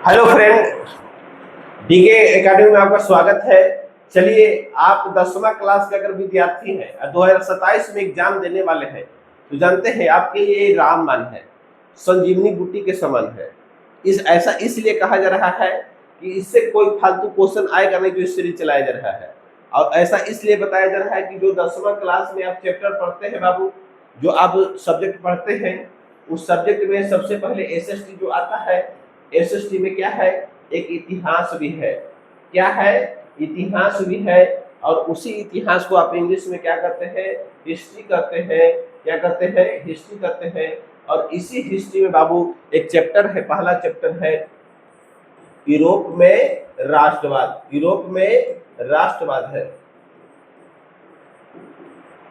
Hello friend, DK academy में आपका स्वागत है। चलिए, आप 10वां क्लास के अगर विद्यार्थी हैं और 2027 में एग्जाम देने वाले हैं तो जानते हैं आपके लिए रामबाण है, संजीवनी बूटी के समान है। इस ऐसा इसलिए कहा जा रहा है कि इससे कोई फालतू क्वेश्चन आएगा नहीं जो इस सीरीज चलाया जा रहा है। और ऐसा इसलिए बताया जा रहा है कि जो 10वां क्लास में आप चैप्टर पढ़ते हैं बाबू, जो आप सब्जेक्ट पढ़ते हैं, उस सब्जेक्ट में सबसे पहले एसएसटी जो आता है, एसएसटी में क्या है, एक इतिहास भी है। क्या है? इतिहास भी है। और उसी इतिहास को आप इंग्लिश में क्या करते हैं? हिस्ट्री करते हैं। क्या करते हैं? हिस्ट्री करते हैं। और इसी हिस्ट्री में बाबू एक चैप्टर है, पहला चैप्टर है यूरोप में राष्ट्रवाद। यूरोप में राष्ट्रवाद है।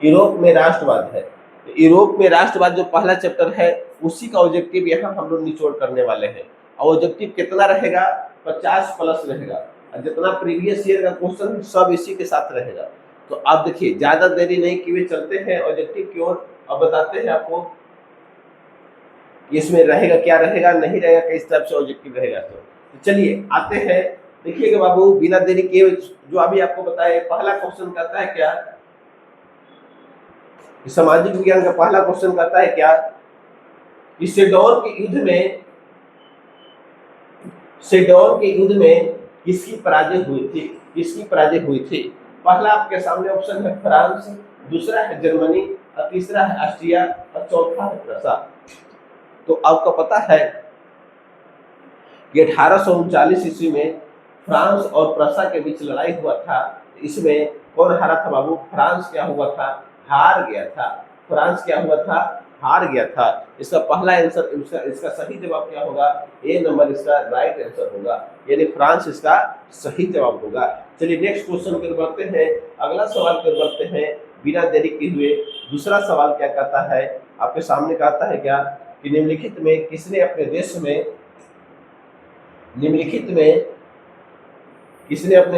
यूरोप में राष्ट्रवाद है। यूरोप में राष्ट्रवाद जो पहला चैप्टर है, उसी का ऑब्जेक्टिव यहाँ हम लोग निचोड़ करने वाले हैं। और ऑब्जेक्टिव कितना रहेगा? 50 प्लस रहेगा। और जितना प्रीवियस ईयर का क्वेश्चन सब इसी के साथ रहेगा। तो आप देखिए, ज्यादा देरी नहीं किए चलते हैं ऑब्जेक्टिव की ओर। अब बताते हैं आपको इसमें रहेगा क्या रहेगा, नहीं रहेगा, किस टाइप से ऑब्जेक्टिव रहेगा। तो चलिए आते हैं। देखिएगा बाबू, बिना देरी किए जो अभी आपको बताया, पहला क्वेश्चन कहता है क्या, सामाजिक विज्ञान का पहला क्वेश्चन कहता है क्या कि सेडोन के युद्ध में किसकी पराजय हुई थी? किसकी पराजय हुई थी? पहला आपके सामने ऑप्शन है फ्रांस, दूसरा है जर्मनी, और तीसरा है ऑस्ट्रिया, और चौथा है प्रसा। तो आपको पता है कि 1839 ईस्वी में फ्रांस और प्रसा के बीच लड़ाई हुआ था। इसमें कौन हारा था बाबू? फ्रांस क्या हुआ था? हार गया था। फ्रांस क्या हुआ था? हार गया था। इसका पहला आंसर, इसका सही जवाब क्या होगा? ए नंबर इसका राइट आंसर होगा, यानी फ्रांस इसका सही जवाब होगा। चलिए नेक्स्ट क्वेश्चन की ओर बढ़ते हैं, अगला सवाल की ओर बढ़ते हैं बिना देरी किए हुए। दूसरा सवाल क्या कहता है आपके सामने? कहता है क्या कि निम्नलिखित में किसने अपने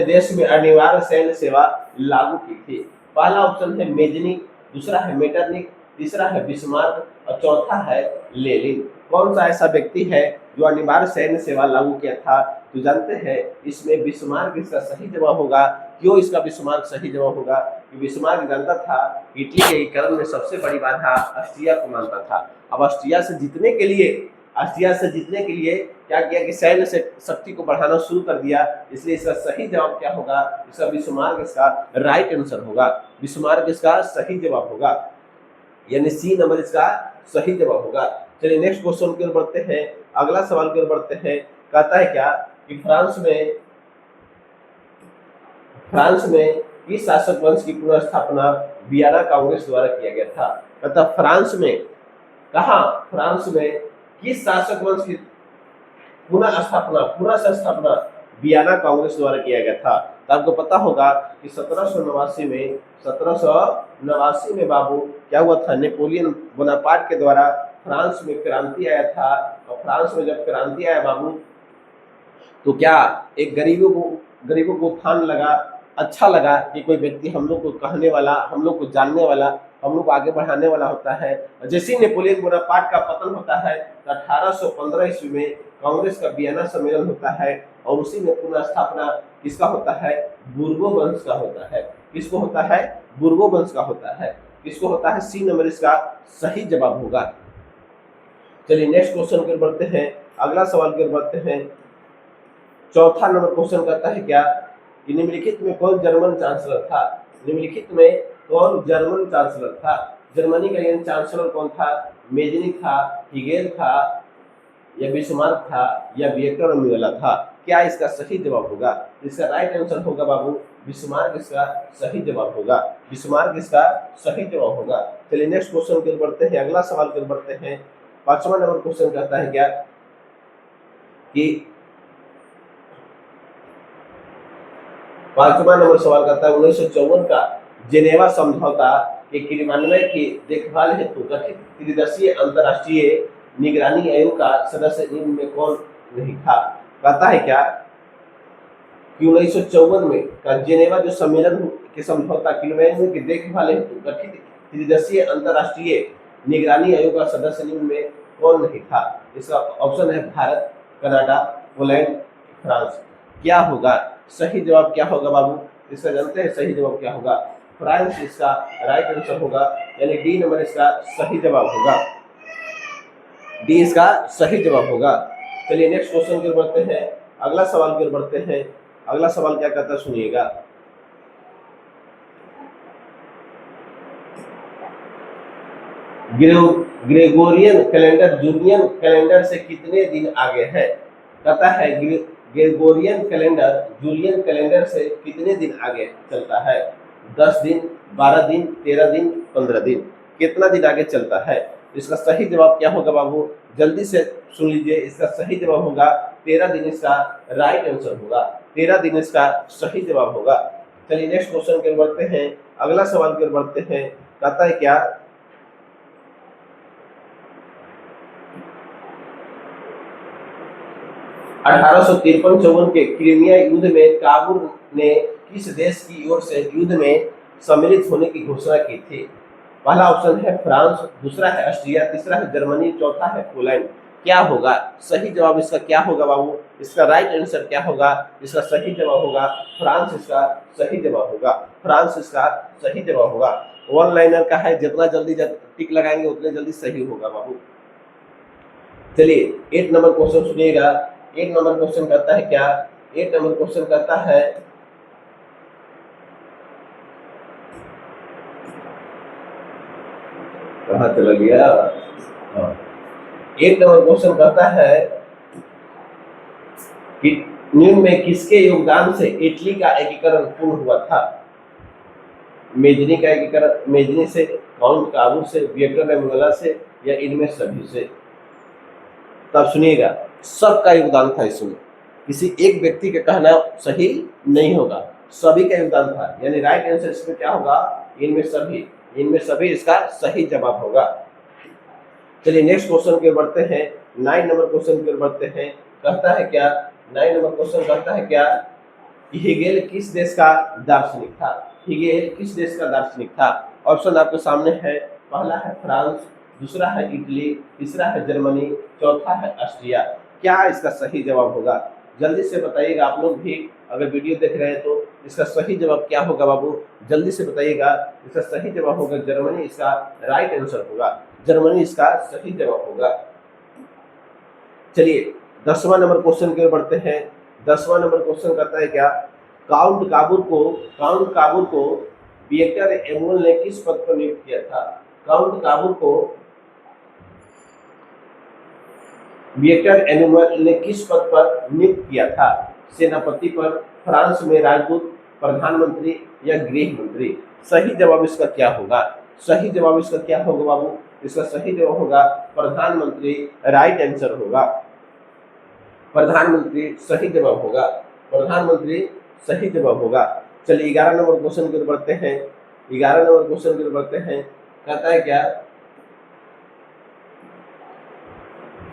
देश में अनिवार्य सैन्य सेवा लागू की थी? पहला ऑप्शन है मेजनिक, दूसरा है मेटरनिक, तीसरा है बिस्मार्क, और चौथा है लेनिन। कौन सा ऐसा व्यक्ति है जो अनिवार्य सैन्य सेवा लागू किया था? तो जानते हैं इसमें बिस्मार्क इसका सही जवाब होगा। क्यों इसका बिस्मार्क सही जवाब होगा? कि बिस्मार्क जानता था इटली के एकीकरण में सबसे बड़ी बाधा ऑस्ट्रिया को मानता था। अब ऑस्ट्रिया से जीतने के लिए क्या किया कि सैन्य शक्ति को बढ़ाना शुरू कर दिया। इसलिए इसका सही जवाब क्या होगा? इसका बिस्मार्क इसका राइट आंसर होगा। बिस्मार्क इसका सही जवाब होगा, यानी सी नंबर इसका सही जवाब होगा। चलिए नेक्स्ट क्वेश्चन की ओर बढ़ते हैं, अगला सवाल की ओर बढ़ते हैं। कहता है क्या कि फ्रांस में किस शासक वंश की पुनर्स्थापना वियना कांग्रेस द्वारा किया गया था? मतलब फ्रांस में किस शासक वंश की पुनः संस्थापना वियना कांग्रेस द्वारा किया गया था? तो आपको पता होगा कि 1789 में बाबू क्या हुआ था? नेपोलियन बोनापार्ट के द्वारा फ्रांस में क्रांति आया था। और फ्रांस में जब क्रांति आया बाबू, तो क्या एक गरीबों को उत्थान लगा, अच्छा लगा कि कोई व्यक्ति हम लोग को कहने वाला, हम लोग को जानने वाला, हम लोग को आगे बढ़ाने वाला होता है। जैसे ही नेपोलियन बोनापार्ट का पतन होता है तो 1815 ईस्वी में कांग्रेस का वियना सम्मेलन होता है, और उसी में पुनर्स्थापना किसका होता है? बुर्गो वंश का होता है। किसको होता है? बुर्गो वंश का होता है। किसको होता है? सी नंबर इसका सही जवाब होगा। चलिए नेक्स्ट क्वेश्चन की ओर बढ़ते हैं, अगला सवाल की ओर बढ़ते हैं। चौथा नंबर क्वेश्चन कहता है क्या कि निम्नलिखित में कौन जर्मन चांसलर था? निम्नलिखित में कौन जर्मन चांसलर था? जर्मनी का यह चांसलर कौन था? मेजनिक था, हिगेल था, या बिस्मार्क था, या विक्टर म्यूller था? क्या इसका सही जवाब होगा? इसका राइट आंसर होगा बाबू बिस्मार्क इसका सही जवाब होगा। बिस्मार्क इसका सही जवाब होगा। चलिए नेक्स्ट क्वेश्चन की ओर बढ़ते हैं, अगला सवाल की ओर बढ़ते हैं। 5वां नंबर क्वेश्चन कहता है क्या कि 5वां नंबर सवाल कहता है 1954 का जेनेवा समझौता के क्रियान्वयन की देखभाल हेतु गठित त्रिदशीय अंतर्राष्ट्रीय निगरानी आयोग का सदस्य निम्न में कौन नहीं था? कहता है क्या कि 1954 में का जेनेवा जो सम्मेलन के समझौता क्रियान्वयन की देखभाल हेतु गठित त्रिदशीय अंतर्राष्ट्रीय निगरानी आयोग का सदस्य निम्न में कौन नहीं था? इसका ऑप्शन है भारत, कनाडा, पोलैंड, फ्रांस। क्या होगा सही जवाब, क्या होगा बाबू, इसका जानते हैं सही जवाब क्या होगा, फ्रांस इसका राइट आंसर होगा, यानी डी नंबर इसका सही जवाब होगा, डी इसका सही जवाब होगा। चलिए नेक्स्ट क्वेश्चन की ओर बढ़ते हैं, अगला सवाल की ओर बढ़ते हैं। अगला सवाल क्या कहता है सुनिएगा, ग्रेगोरियन कैलेंडर जूलियन कैलेंडर से कितने दिन आगे है। कहता है ग्रेगोरियन कैलेंडर जूलियन कैलेंडर से कितने दिन आगे चलता है, 10 दिन, 12 दिन, 13 दिन, 15 दिन, कितना दिन आगे चलता है। इसका सही जवाब क्या होगा बाबू, जल्दी से सुन लीजिए, इसका सही जवाब होगा 13 दिन, इसका राइट आंसर होगा, 13 दिन इसका सही जवाब होगा। चलिए नेक्स्ट क्वेश्चन की ओर बढ़ते हैं, अगला सवाल की ओर बढ़ते हैं। कहता है क्या, 1853-54 के क्रीमिया युद्ध में काबुल ने किस देश की ओर से युद्ध में सम्मिलित होने की घोषणा की थी। पहला ऑप्शन है फ्रांस, दूसरा है ऑस्ट्रिया, तीसरा है जर्मनी, चौथा है पोलैंड। क्या होगा सही जवाब, इसका क्या होगा बाबू, इसका राइट आंसर क्या होगा, इसका सही जवाब होगा फ्रांस, इसका सही जवाब होगा, फ्रांस इसका सही जवाब होगा। वन लाइनर का है, जितना जल्दी टिक लगाएंगे उतने जल्दी सही होगा बाबू। चलिए 8 नंबर क्वेश्चन सुनिएगा, 8 नंबर क्वेश्चन कहता है क्या, 8 नंबर क्वेश्चन कहता है, कहाँ चला गया, 8 नंबर क्वेश्चन कहता है कि निम्न में किसके योगदान से इटली का एकीकरण पूर्ण हुआ था। मेजनी का एकीकरण, मेजनी से, काउंट काबू से, विक्टर एमुला से, या इनमें सभी से। तब सुनिएगा, सबका योगदान था इसमें, किसी एक व्यक्ति का कहना सही नहीं होगा, सभी का योगदान था, यानी राइट आंसर इसमें क्या होगा, इनमें सभी, इनमें सभी इसका सही जवाब होगा। चलिए नेक्स्ट क्वेश्चन की ओर बढ़ते हैं, 9 नंबर क्वेश्चन की ओर बढ़ते हैं। कहता है क्या, 9 नंबर क्वेश्चन कहता है क्या, हेगेल किस देश का दार्शनिक था। हेगेल किस देश का दार्शनिक था। ऑप्शन आपके सामने है, पहला है फ्रांस, दूसरा है इटली, तीसरा है जर्मनी, चौथा है ऑस्ट्रिया। क्या इसका सही जवाब होगा, जल्दी से बताइएगा। आप लोग भी अगर वीडियो देख रहे हैं तो इसका सही जवाब क्या होगा बाबू, जल्दी से बताइएगा। इसका सही जवाब होगा जर्मनी, इसका राइट आंसर होगा, जर्मनी इसका सही जवाब होगा। चलिए 10वां नंबर क्वेश्चन की ओर बढ़ते हैं। 10वां नंबर क्वेश्चन कहता है क्या, काउंट काबूल को विक्टर एमुल ने किस पद पर नियुक्त किया था। काउंट काबूल को विक्टर एमुल ने किस पद पर नियुक्त किया था, सेनापति पर, फ्रांस में राजदूत, प्रधानमंत्री, या गृह मंत्री। सही जवाब इसका क्या होगा, सही जवाब इसका क्या होगा बाबू, इसका सही जवाब होगा प्रधानमंत्री, राइट आंसर होगा, प्रधानमंत्री सही जवाब होगा, प्रधानमंत्री सही जवाब होगा। चलिए 11 नंबर क्वेश्चन की ओर बढ़ते हैं, 11 नंबर क्वेश्चन की ओर बढ़ते हैं। कहता है क्या,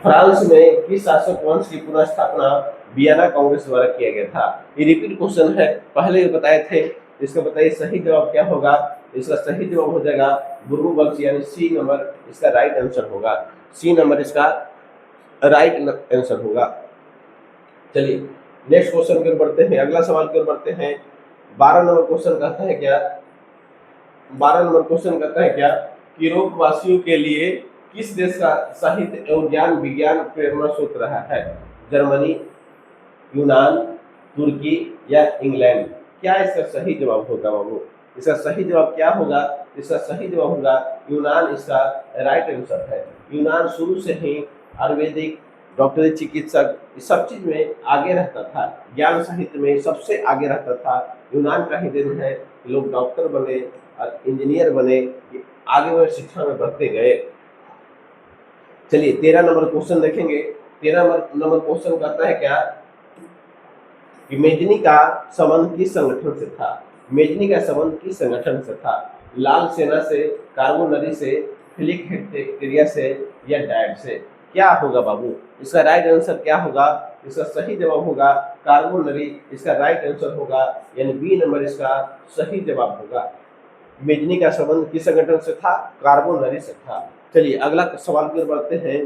फ्रांस में किस शासक वंश की पुनः स्थापना वियना कांग्रेस द्वारा किया गया था। ये रिपीट क्वेश्चन है, पहले बताए थे, इसका बताइए सही जवाब क्या होगा। इसका सही जवाब हो जाएगा बुर्गु वंश, यानी सी नंबर इसका राइट आंसर होगा, सी नंबर इसका राइट आंसर होगा। चलिए नेक्स्ट क्वेश्चन की ओर बढ़ते हैं, अगला सवाल की ओर बढ़ते हैं। 12 नंबर क्वेश्चन कहता है क्या, 12 नंबर क्वेश्चन कहता है क्या, यूरोप वासियों के लिए किस देश का साहित्य एवं ज्ञान विज्ञान प्रेरणा स्रोत रहा है। जर्मनी, यूनान, तुर्की, या इंग्लैंड। क्या इसका सही जवाब होगा बाबू, इसका सही जवाब क्या होगा, इसका सही जवाब होगा यूनान, इसका राइट आंसर है। यूनान शुरू से ही आयुर्वेदिक, डॉक्टरी, चिकित्सक, इस सब चीज में आगे रहता था, ज्ञान साहित्य में सबसे आगे रहता था। यूनान का ही दिन है, लोग डॉक्टर बने और इंजीनियर बने, आगे बढ़े शिक्षा में बढ़ते गए। चलिए 13 नंबर क्वेश्चन देखेंगे। 13 नंबर क्वेश्चन कहता है क्या, कि मेजनी का संबंध किस संगठन से था। मेजनी का संबंध किस संगठन से था, लाल सेना से, कार्बो नदी से, फिलिक हेक्टेरिया से, या डायट से। क्या होगा बाबू, इसका राइट आंसर क्या होगा, इसका सही जवाब होगा कार्बो नदी, इसका राइट आंसर होगा, यानी बी नंबर इसका सही जवाब होगा। मेजनी का संबंध किस संगठन से था, कार्बो नदी से था। चलिए अगला सवाल की ओर बढ़ते हैं।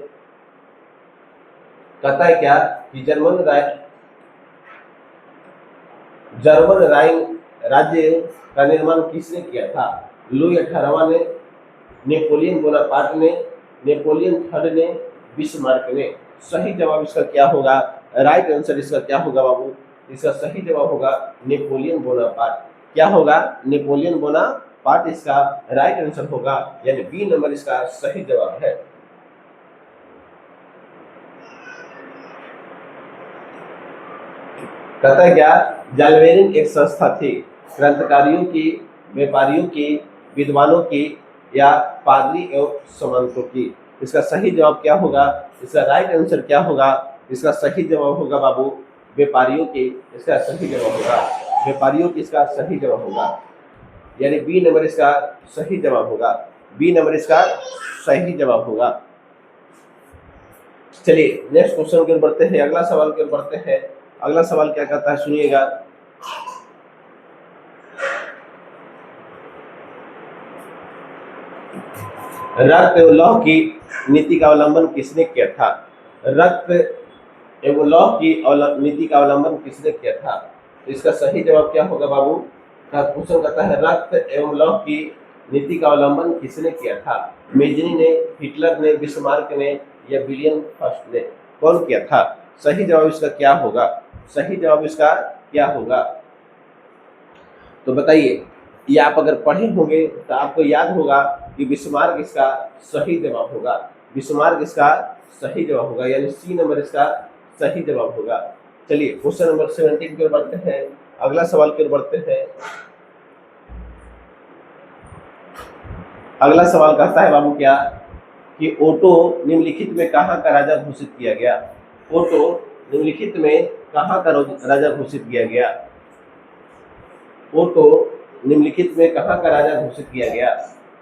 कहता है क्या कि जर्मन राइन राज्य का निर्माण किसने किया था? लुई 18वां ने, नेपोलियन बोनापार्ट ने, नेपोलियन थर्ड ने, बिस्मार्क ने। सही जवाब इसका क्या होगा? राइट आंसर इसका क्या होगा बाबू? इसका सही जवाब होगा नेपोलियन बोनापार्ट। क्या होगा? नेपोलियन बोनापार्ट इसका राइट आंसर होगा, यानी बी नंबर इसका सही जवाब है। कहता है क्या? जालवेरिन एक संस्था थी, क्रांतिकारियों की, व्यापारियों की, विद्वानों की या पादरी एवं सामंतों की। इसका सही जवाब क्या होगा? इसका राइट आंसर क्या होगा? इसका सही जवाब होगा बाबू व्यापारियों की। इसका सही जवाब होगा व्यापारियों की, इसका सही जवाब होगा, यानी बी नंबर इसका सही जवाब होगा। बी नंबर इसका सही जवाब होगा। चलिए नेक्स्ट क्वेश्चन की ओर बढ़ते हैं, अगला सवाल की ओर बढ़ते हैं। अगला सवाल क्या कहता है सुनिएगा। रक्त एवं लौह की नीति का अवलंबन किसने किया था? रक्त एवं लौह की नीति का अवलंबन किसने किया था? तो इसका सही जवाब क्या होगा बाबू? क्वेश्चन कहता है रक्त एवं लौह की नीति का अवलंबन किसने किया था? मेजनी ने, हिटलर ने, बिस्मार्क ने या विलियम फर्स्ट ने? कौन किया था? सही जवाब इसका क्या होगा? सही जवाब इसका क्या होगा? तो बताइए, ये आप अगर पढ़े होंगे तो आपको याद होगा कि बिस्मार्क इसका सही जवाब होगा। बिस्मार्क इसका सही जवाब होगा, यानी सी नंबर इसका सही जवाब होगा। चलिए क्वेश्चन नंबर 17 की ओर बढ़ते हैं, अगला सवाल की ओर बढ़ते हैं। अगला सवाल कहता है बाबू क्या कि ओटो निम्नलिखित में कहाँ का राजा घोषित किया गया? ओटो निम्नलिखित में कहाँ का राजा घोषित किया गया? ओटो निम्नलिखित में कहाँ का राजा घोषित किया गया?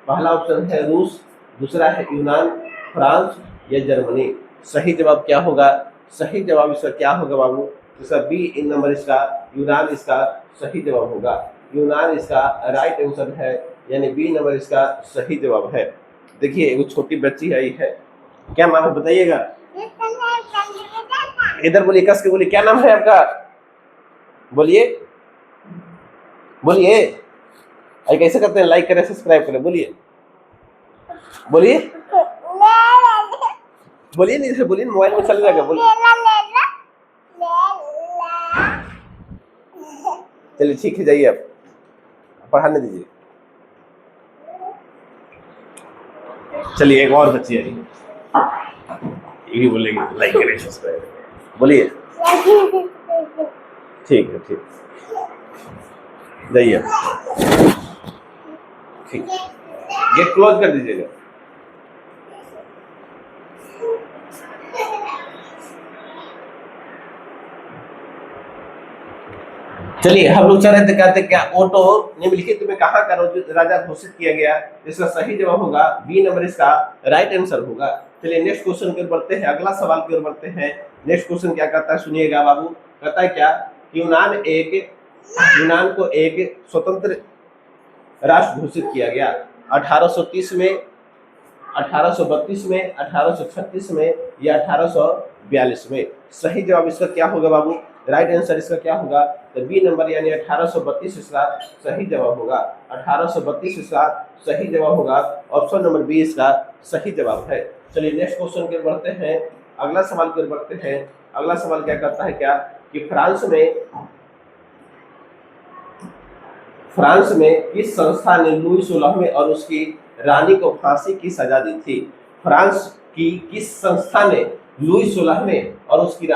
पहला ऑप्शन है रूस, दूसरा है यूनान, फ्रांस या जर्मनी। सही जवाब क्या होगा? सही जवाब इसका क्या होगा बाबू? इसका बी इन नंबर इसका यूनान इसका सही जवाब होगा। यूनान इसका राइट आंसर है, यानी बी नंबर इसका सही जवाब है। देखिए वो छोटी बच्ची आई है, क्या नाम है बताइएगा? इधर बोलिए, कस के बोलिए, क्या नाम है आपका? बोलिए बोलिए। अरे कैसे करते हैं? लाइक करें, सब्सक्राइब करें, बोलिए बोलिए बोलिए, नहीं से बोलिए, मोबाइल में चले जाएगा, बोलिए। चलिए ठीक है, जाइए आप पढ़ाने दीजिए। चलिए एक और बच्ची आई, ये भी बोलेगी लाइक करें सब्सक्राइब करें, बोलिए। ठीक है, ठीक, जाइए ठीक, गेट क्लोज कर दीजिएगा। चलिए हम लोग चल रहे थे, कहते क्या ओटो निम्नलिखित में कहाँ का राजा घोषित किया गया? इसका सही जवाब होगा बी नंबर इसका राइट आंसर होगा। चलिए नेक्स्ट क्वेश्चन की ओर बढ़ते हैं, अगला सवाल की ओर बढ़ते हैं। नेक्स्ट क्वेश्चन क्या कहता है सुनिएगा बाबू। कहता है क्या यूनान को एक स्वतंत्र राष्ट्र घोषित किया गया 1830 में, 1832 में, 1836 में या 1842 में? सही जवाब इसका क्या होगा बाबू? राइट आंसर इसका क्या होगा? तो बी नंबर यानी 1832 इसका सही जवाब होगा। 1832 इसका सही जवाब होगा। ऑप्शन नंबर बी इसका सही जवाब है। चलिए नेक्स्ट क्वेश्चन की ओर बढ़ते हैं, अगला सवाल की ओर बढ़ते हैं। अगला सवाल क्या करता है क्या कि फ्रांस में किस संस्था ने लुई 16वें और उसकी रानी को फांसी की सजा दी थी? फ्रांस की किस संस्था ने लुई 16वें और उसकी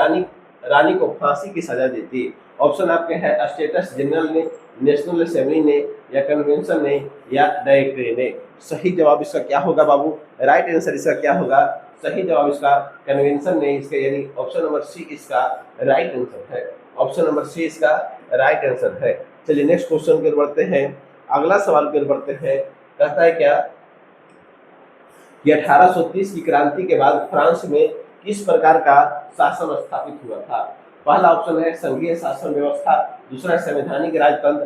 रानी को फांसी की सजा दी थी? ऑप्शन आपके हैं स्टेटस जनरल ने, नेशनल असेंबली ने या कन्वेंशन ने या डायरेक्टरी ने? सही जवाब इसका क्या होगा बाबू? राइट आंसर इसका क्या होगा? सही जवाब इसका कन्वेंशन ने, इसका यानी ऑप्शन नंबर सी इसका राइट आंसर है। ऑप्शन नंबर सी इसका राइट आंसर है। चलिए नेक्स्ट क्वेश्चन की ओर बढ़ते हैं, अगला सवाल की ओर बढ़ते हैं। कहता है क्या कि 1830 की क्रांति के बाद फ्रांस में किस प्रकार का शासन स्थापित हुआ था? पहला ऑप्शन है संघीय शासन व्यवस्था, दूसरा है संवैधानिक राजतंत्र,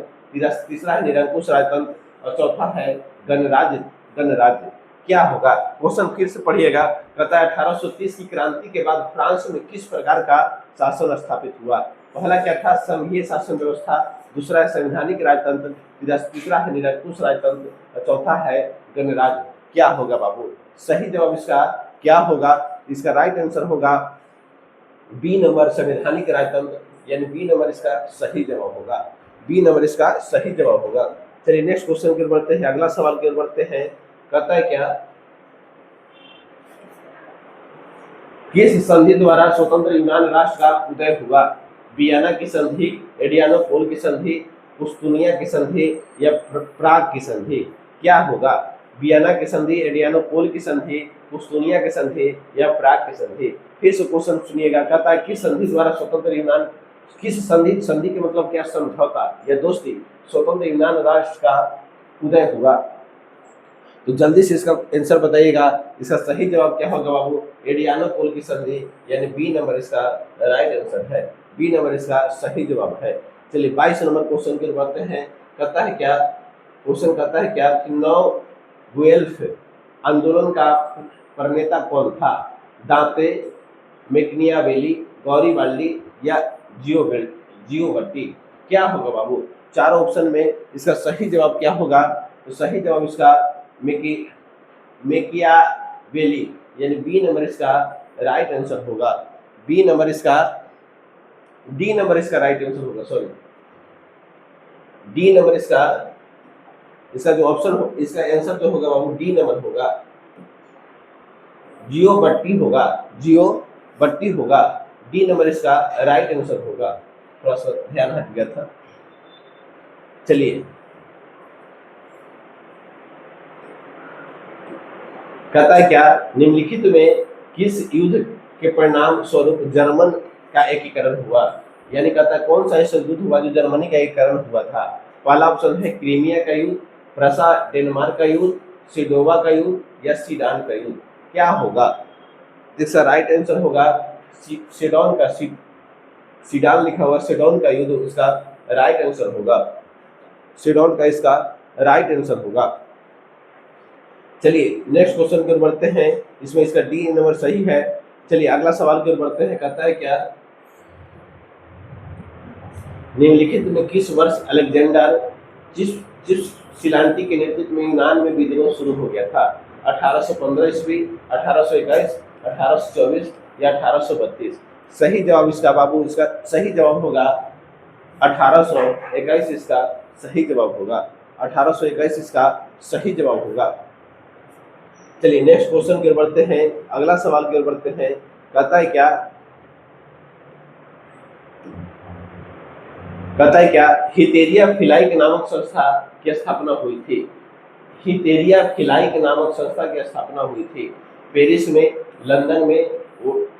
तीसरा है निरंकुश राजतंत्र और चौथा है गणराज्य। क्या होगा? क्वेश्चन फिर से पढ़िएगा। कहता है 1830 की क्रांति के बाद फ्रांस में किस प्रकार का शासन स्थापित हुआ? पहला क्या था? संघीय शासन व्यवस्था, दूसरा है संवैधानिक राजतंत्र, तीसरा है निरंकुश राजतंत्र और चौथा है गणराज्य। क्या होगा बाबू? सही जवाब इसका क्या होगा? इसका राइट आंसर होगा बी नंबर, संवैधानिक राजतंत्र, यानी बी नंबर इसका सही जवाब होगा। बी नंबर इसका सही जवाब होगा। चलिए नेक्स्ट क्वेश्चन की ओर बढ़ते हैं, अगला सवाल की ओर बढ़ते हैं। कहता है क्या? किस संधि द्वारा स्वतंत्र यूनान राष्ट्र का उदय हुआ? वियना की संधि, एड्रियानोपोल की संधि, पुस्तुनिया की संधि या प्राग की संधि? क्या होगा? वियना की संधि, एड्रियानोपोल की संधि, पुस्तुनिया की संधि या प्राग की संधि? फिर से क्वेश्चन सुनिएगा। कहता है किस संधि द्वारा स्वतंत्र यूनान, किस संधि, संधि के मतलब क्या? समझौता या दोस्ती, स्वतंत्र यूनान राष्ट्र का उदय हुआ? तो जल्दी से इसका आंसर बताइएगा। इसका सही जवाब क्या होगा बाबू? एड्रियानोपोल की संधि, यानी बी नंबर इसका राइट आंसर है। बी नंबर इसका सही जवाब है। चलिए 22 नंबर क्वेश्चन की ओर बढ़ते हैं। कहता है क्या? क्वेश्चन कहता है क्या कि 9 गुएल्फ आंदोलन का प्रणेता कौन था? दांते, मैकियावेली, गौरीबाल्डी या जियोबर्टी? क्या होगा बाबू? चारों ऑप्शन में इसका सही जवाब क्या होगा? तो सही जवाब इसका मैकियावेली, यानी बी नंबर इसका राइट आंसर होगा। बी नंबर इसका, डी नंबर इसका राइट आंसर होगा, सॉरी डी नंबर इसका जो ऑप्शन हो, इसका आंसर जो होगा बाबू डी नंबर होगा, जियोबट्टी होगा, जियोबट्टी होगा। डी नंबर इसका राइट आंसर होगा। थोड़ा सा ध्यान हट गया था। चलिए कहता है क्या? निम्नलिखित में किस युद्ध के परिणाम स्वरूप जर्मन का एकीकरण हुआ? यानी कहता है कौन सा ऐसा युद्ध हुआ जो जर्मनी का एकीकरण हुआ था? पहला ऑप्शन है क्रीमिया का युद्ध, प्रसा डेनमार्क का युद्ध, सिडोवा का युद्ध या सीडान का युद्ध? क्या होगा? इसका राइट आंसर होगा सीडोन का, सीडान लिखा हुआ, सीडोन का युद्ध इसका राइट आंसर होगा। सीडोन का इसका राइट आंसर होगा। चलिए नेक्स्ट क्वेश्चन की ओर बढ़ते हैं। इसमें इसका डी नंबर सही है। चलिए अगला सवाल की ओर बढ़ते हैं। कहता है क्या? निम्नलिखित में किस वर्ष अलेक्जेंडर चिस्सिलान्टी के नेतृत्व में यूनान में विद्रोह शुरू हो गया था? 1815 ईस्वी, 1821, 1824 या 1832? सही जवाब इसका बाबू, इसका सही जवाब होगा 1821 इसका सही जवाब होगा। 1821 इसका सही जवाब होगा। चलिए नेक्स्ट क्वेश्चन की ओर बढ़ते हैं, अगला सवाल की ओर बढ़ते हैं। कहता है क्या? कहता है क्या? हितेरिया फिलाइक नामक संस्था की स्थापना हुई थी? हितेरिया फिलाइक नामक संस्था की स्थापना हुई थी पेरिस में, लंदन में,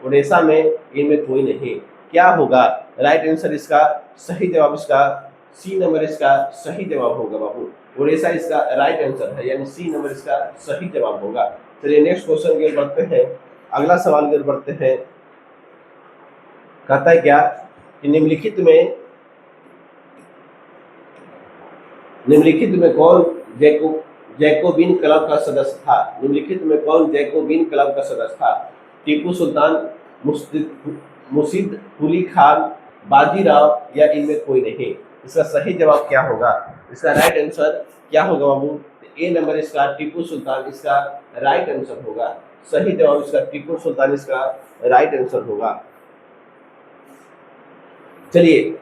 ओडेसा में, इनमें कोई नहीं? क्या होगा? राइट आंसर इसका सही जवाब इसका सी नंबर इसका सही जवाब होगा बाबू। ओडिशा इसका राइट आंसर है, यानी सी नंबर इसका सही जवाब होगा। चलिए नेक्स्ट क्वेश्चन की ओर बढ़ते हैं, अगला सवाल की ओर बढ़ते हैं। कहता है क्या कि निम्नलिखित में कौन जैकोबिन क्लब का सदस्य था? निम्नलिखित में कौन जैकोबिन क्लब का सदस्य था? टीपू सुल्तान, मुर्शिद कुली खान, बाजीराव या इनमें कोई नहीं? इसका सही जवाब क्या होगा? इसका राइट आंसर क्या होगा बाबू? ए नंबर इसका टीपू सुल्तान इसका राइट आंसर होगा। सही जवाब इसका टीपू सुल्तान इसका राइट आंसर होगा। चलिए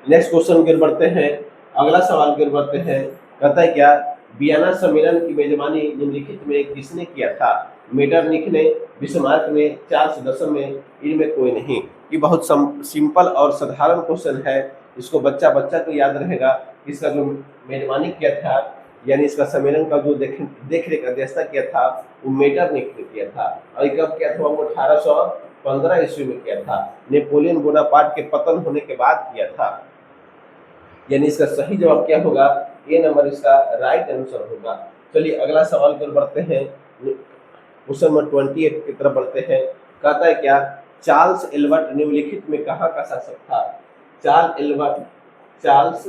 नेक्स्ट क्वेश्चन की ओर बढ़ते हैं, अगला सवाल की ओर बढ़ते हैं। कहता है क्या? वियना सम्मेलन की मेजबानी निम्नलिखित में किसने किया था? मेटरनिख ने, बिस्मार्क ने, चार्ल्स दशम ने, इनमें कोई नहीं? ये बहुत सिंपल और साधारण क्वेश्चन है, इसको बच्चा को याद रहेगा। इसका जो मेजबानी किया था, यानी इसका सम्मेलन का जो देख रेख अध्यक्षता किया था वो मेटरनिख ने किया था। और कब किया था? वो 1815 ईस्वी में किया था। नेपोलियन बोनापार्ट के पतन होने के बाद किया था। यानी इसका सही जवाब क्या होगा? ए नंबर इसका राइट आंसर होगा। चलिए अगला सवाल की ओर बढ़ते हैं, क्वेश्चन नंबर 28 की तरफ बढ़ते हैं। कहता है क्या? चार्ल्स एल्बर्ट निम्नलिखित में कहाँ का शासक था? चार्ल्स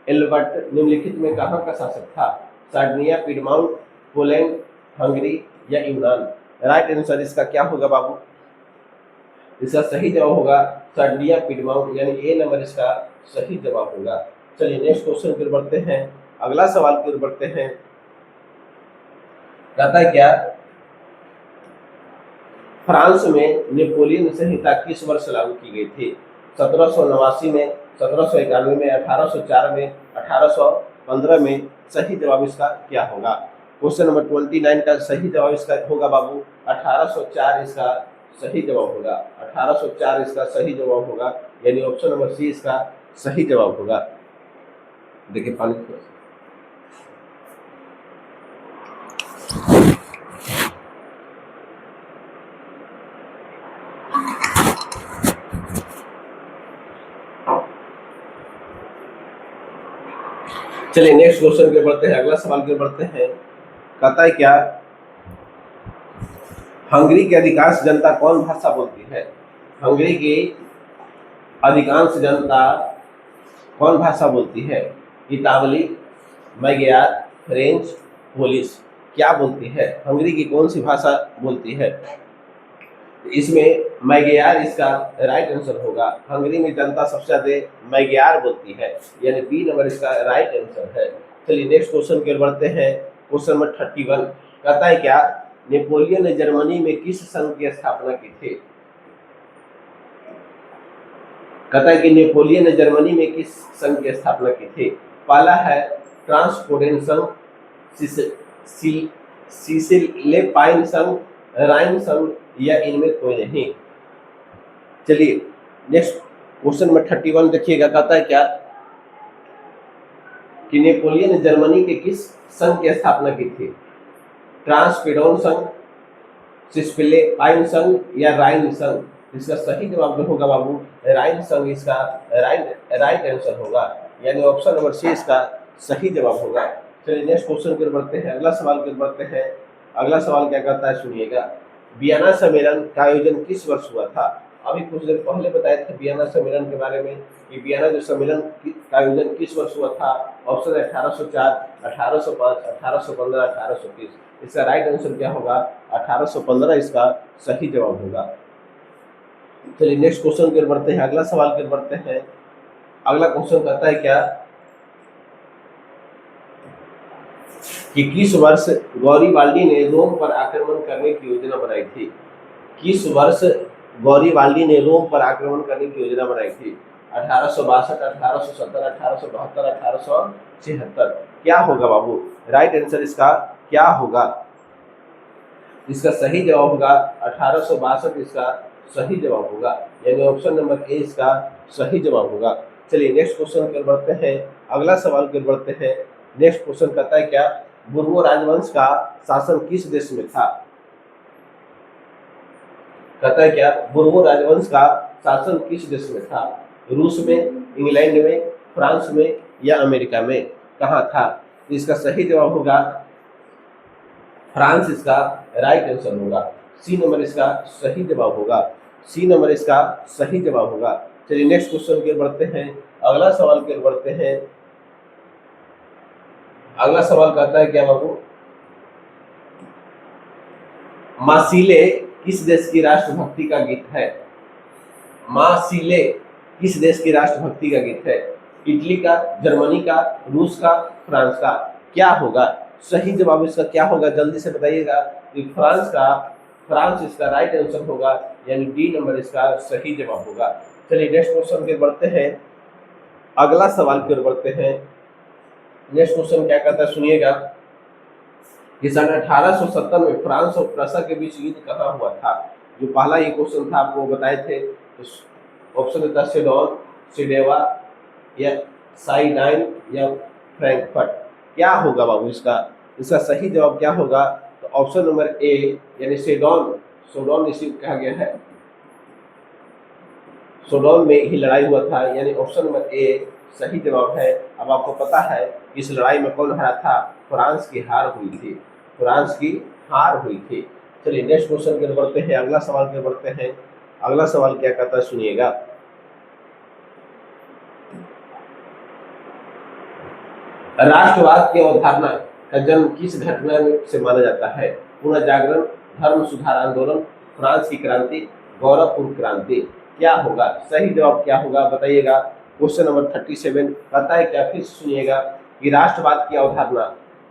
एल्बर्ट निम्नलिखित में कहाँ का शासक था? सार्डिनिया, पिडमाउंट, पोलैंड, हंगरी या यूनान? राइट आंसर इसका क्या होगा बाबू? इसका सही जवाब होगा सर्बिया पिडमाउंट, यानी ए नंबर इसका सही जवाब होगा। चलिए नेक्स्ट क्वेश्चन की ओर बढ़ते हैं, अगला सवाल की ओर बढ़ते हैं। कहता है क्या, फ्रांस में नेपोलियन संहिता किस वर्ष लागू की गई थी? 1789 में, 1791 में, 1804 में, 1815 में? सही जवाब इसका क्या होगा? क्वेश्चन नंबर 29 का सही जवाब इसका होगा बाबू 1804 इसका सही जवाब होगा। 1804 इसका सही जवाब होगा, यानी ऑप्शन नंबर सी इसका सही जवाब होगा। देखिए पानी थोड़ा सा। चलिए नेक्स्ट क्वेश्चन के बढ़ते हैं, अगला सवाल के बढ़ते हैं। कहता है क्या, हंगरी की अधिकांश जनता कौन भाषा बोलती है? हंगरी की अधिकांश जनता कौन भाषा बोलती है? इतावली, मैग्यार, फ्रेंच, पोलिश? क्या बोलती है? हंगरी की कौन सी भाषा बोलती है? इसमें मैग्यार इसका राइट आंसर होगा। हंगरी में जनता सबसे ज्यादा मैग्यार बोलती है, यानी बी नंबर इसका राइट आंसर है। चलिए नेक्स्ट क्वेश्चन की ओर बढ़ते हैं। क्वेश्चन नंबर 31 कहता है क्या, नेपोलियन ने जर्मनी में किस संघ की स्थापना की थी? कहता है कि नेपोलियन ने जर्मनी में किस संघ की स्थापना की थी? पहला है ट्रांसपोडेंट संघ, सिसिलेपाइन संघ, राइन संघ, या इनमें कोई नहीं? चलिए नेक्स्ट क्वेश्चन नंबर 31 देखिएगा। कहता है क्या कि नेपोलियन ने जर्मनी के किस संघ की स्थापना की थी? ट्रांसपेडोन संघ, सिसिलेपाइन संघ, या राइन संघ? इसका सही जवाब जो होगा बाबू राइन संघ इसका राइट आंसर होगा, यानी ऑप्शन नंबर सी इसका सही जवाब होगा। चलिए नेक्स्ट क्वेश्चन की ओर बढ़ते हैं, अगला सवाल की ओर बढ़ते हैं। अगला सवाल क्या कहता है सुनिएगा, वियना सम्मेलन का आयोजन किस वर्ष हुआ था? अभी कुछ देर पहले बताए थे वियना सम्मेलन के बारे में कि वियना जो सम्मेलन का आयोजन किस वर्ष हुआ था? ऑप्शन है 1804, 1805, 1815, 1830। इसका राइट आंसर क्या होगा? 1815 इसका सही जवाब होगा। चलिए नेक्स्ट क्वेश्चन की ओर बढ़ते हैं, अगला सवाल की ओर बढ़ते हैं। अगला क्वेश्चन कहता है क्या कि किस वर्ष गौरीवाल्डी ने रोम पर आक्रमण करने की योजना बनाई थी? किस वर्ष गौरीवाल्डी ने रोम पर आक्रमण करने की योजना बनाई थी? 1862, 1870, 1872, 1876? क्या होगा बाबू? राइट आंसर इसका क्या होगा? इसका सही जवाब होगा 1862 इसका सही जवाब होगा, यानी ऑप्शन नंबर ए इसका सही जवाब होगा। चलिए नेक्स्ट क्वेश्चन की ओर बढ़ते हैं, अगला सवाल की ओर बढ़ते हैं। नेक्स्ट क्वेश्चन कहता है क्या, बुर्गो राजवंश का शासन किस देश में था? कहता है क्या, बुर्गो राजवंश का शासन किस देश में था? रूस में, इंग्लैंड में, फ्रांस में, या अमेरिका में? कहाँ था? इसका सही जवाब होगा फ्रांस इसका राइट आंसर होगा। सी नंबर इसका सही जवाब होगा। सी नंबर इसका सही जवाब होगा। चलिए नेक्स्ट क्वेश्चन की ओर बढ़ते हैं, अगला सवाल की ओर बढ़ते हैं। अगला सवाल कहता है क्या बाबू, मासीले किस देश की राष्ट्रभक्ति का गीत है? मासीले किस देश की राष्ट्रभक्ति का गीत है? इटली का, जर्मनी का, रूस का, फ्रांस का? क्या होगा सही जवाब इसका? क्या होगा जल्दी से बताइएगा। फ्रांस इसका राइट आंसर होगा, यानी डी नंबर इसका सही जवाब होगा। चलिए नेक्स्ट क्वेश्चन की ओर बढ़ते हैं, अगला सवाल की ओर बढ़ते हैं। नेक्स्ट क्वेश्चन क्या कहता है सुनिएगा कि सन 1870 में फ्रांस और प्रसा के बीच युद्ध कहाँ हुआ था? जो पहला ये क्वेश्चन था आपको बताए थे, तो ऑप्शन देता सेडोन, सिडेवा, या साइडाइन, या फ्रैंकफर्ट? क्या होगा बाबू इसका? इसका सही जवाब क्या होगा? तो ऑप्शन नंबर ए, यानी सोडोन इसी कहा गया है, सोडोन में ही लड़ाई हुआ था, यानी ऑप्शन नंबर ए सही जवाब है। अब आपको पता है इस लड़ाई में कौन हारा था? फ्रांस की हार हुई थी, फ्रांस की हार हुई थी। चलिए नेक्स्ट क्वेश्चन की ओर बढ़ते हैं, अगला सवाल की ओर बढ़ते हैं। अगला सवाल क्या कहता है सुनिएगा, राष्ट्रवाद की अवधारणा का जन्म किस घटना से माना जाता है? पुनर्जागरण, धर्म सुधार आंदोलन, फ्रांस की क्रांति, गौरवपूर्ण क्रांति। क्या होगा सही जवाब, क्या होगा बताइएगा। क्वेश्चन नंबर 37 कहता है क्या, फिर सुनिएगा कि राष्ट्रवाद की अवधारणा